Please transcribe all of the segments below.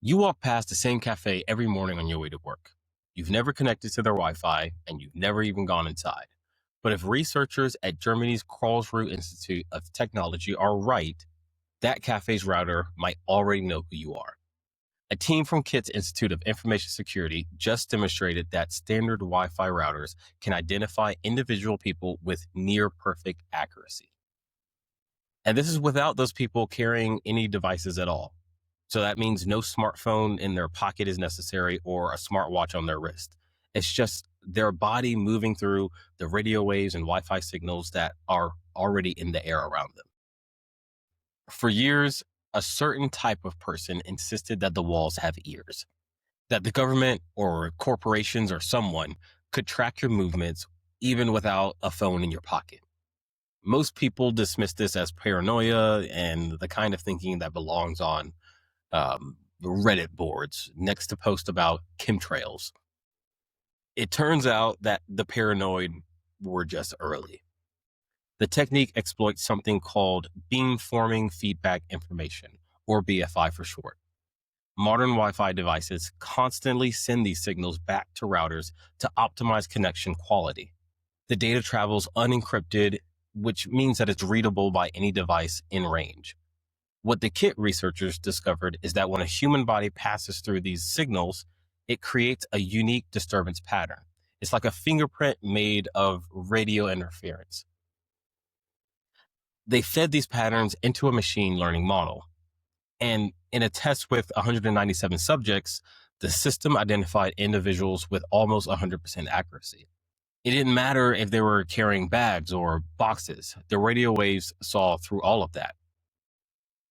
You walk past the same cafe every morning on your way to work. You've never connected to their Wi-Fi, and you've never even gone inside. But if researchers at Germany's Karlsruhe Institute of Technology are right, that cafe's router might already know who you are. A team from KIT's Institute of Information Security just demonstrated that standard Wi-Fi routers can identify individual people with near perfect accuracy. And this is without those people carrying any devices at all. So that means no smartphone in their pocket is necessary or a smartwatch on their wrist. It's just their body moving through the radio waves and Wi-Fi signals that are already in the air around them. For years, a certain type of person insisted that the walls have ears, that the government or corporations or someone could track your movements even without a phone in your pocket. Most people dismiss this as paranoia and the kind of thinking that belongs on Reddit boards next to posts about chemtrails. It turns out that the paranoid were just early. The technique exploits something called beamforming feedback information, or BFI for short. Modern Wi-Fi devices constantly send these signals back to routers to optimize connection quality. The data travels unencrypted, which means that it's readable by any device in range. What the KIT researchers discovered is that when a human body passes through these signals, it creates a unique disturbance pattern. It's like a fingerprint made of radio interference. They fed these patterns into a machine learning model. And in a test with 197 subjects, the system identified individuals with almost 100% accuracy. It didn't matter if they were carrying bags or boxes. The radio waves saw through all of that.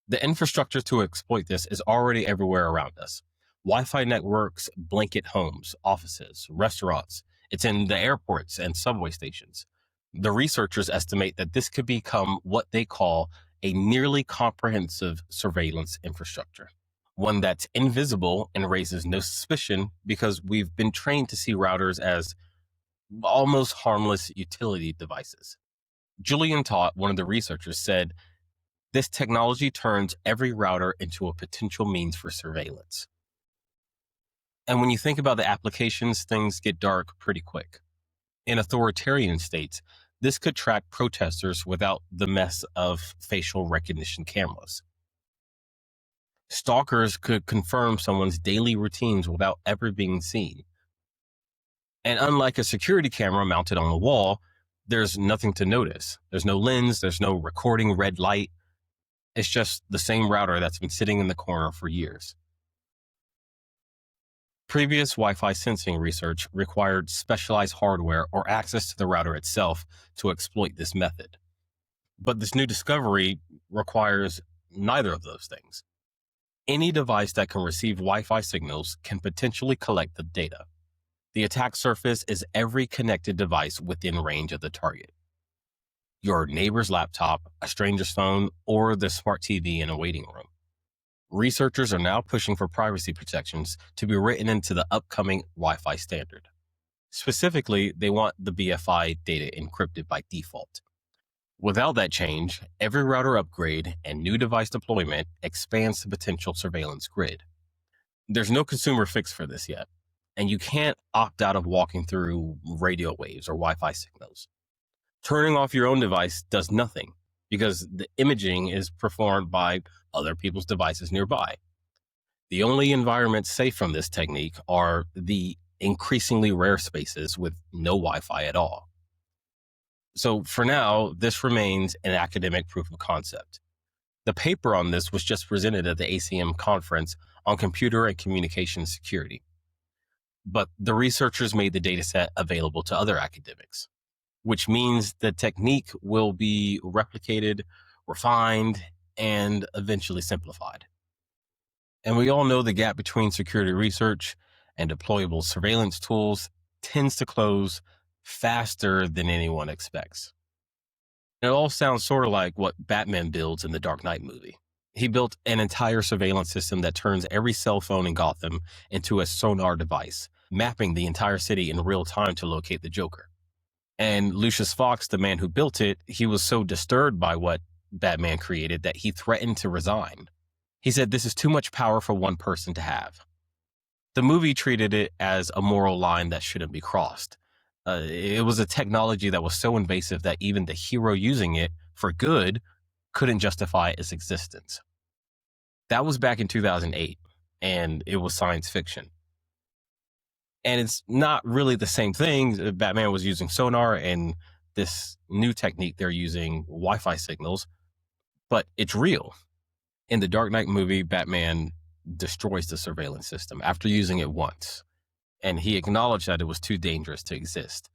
The infrastructure to exploit this is already everywhere around us. Wi-Fi networks blanket homes, offices, restaurants. It's in the airports and subway stations. The researchers estimate that this could become what they call a nearly comprehensive surveillance infrastructure, one that's invisible and raises no suspicion because we've been trained to see routers as almost harmless utility devices. Julian Todt, one of the researchers, said, "This technology turns every router into a potential means for surveillance." And when you think about the applications, things get dark pretty quick. In authoritarian states, this could track protesters without the mess of facial recognition cameras. Stalkers could confirm someone's daily routines without ever being seen. And unlike a security camera mounted on a wall, there's nothing to notice. There's no lens, there's no recording red light. It's just the same router that's been sitting in the corner for years. Previous Wi-Fi sensing research required specialized hardware or access to the router itself to exploit this method. But this new discovery requires neither of those things. Any device that can receive Wi-Fi signals can potentially collect the data. The attack surface is every connected device within range of the target. Your neighbor's laptop, a stranger's phone, or the smart TV in a waiting room. Researchers are now pushing for privacy protections to be written into the upcoming Wi-Fi standard. Specifically, they want the BFI data encrypted by default. Without that change, every router upgrade and new device deployment expands the potential surveillance grid. There's no consumer fix for this yet, and you can't opt out of walking through radio waves or Wi-Fi signals. Turning off your own device does nothing because the imaging is performed by other people's devices nearby. The only environments safe from this technique are the increasingly rare spaces with no Wi-Fi at all. So for now, this remains an academic proof of concept. The paper on this was just presented at the ACM conference on computer and communication security. But the researchers made the dataset available to other academics, which means the technique will be replicated, refined, and eventually simplified. And we all know the gap between security research and deployable surveillance tools tends to close faster than anyone expects. It all sounds sort of like what Batman builds in the Dark Knight movie. He built an entire surveillance system that turns every cell phone in Gotham into a sonar device, mapping the entire city in real time to locate the Joker. And Lucius Fox, the man who built it, he was so disturbed by what Batman created that he threatened to resign. He said, "This is too much power for one person to have." The movie treated it as a moral line that shouldn't be crossed. It was a technology that was so invasive that even the hero using it for good couldn't justify its existence. That was back in 2008, and it was science fiction. And it's not really the same thing. Batman was using sonar, and this new technique, they're using Wi-Fi signals, but it's real. In the Dark Knight movie, Batman destroys the surveillance system after using it once, and he acknowledged that it was too dangerous to exist.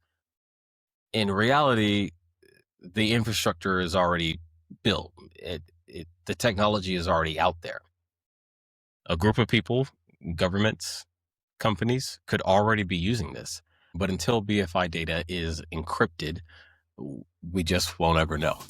In reality, the infrastructure is already built. The technology is already out there. A group of people, governments, companies could already be using this, but until BFI data is encrypted, we just won't ever know.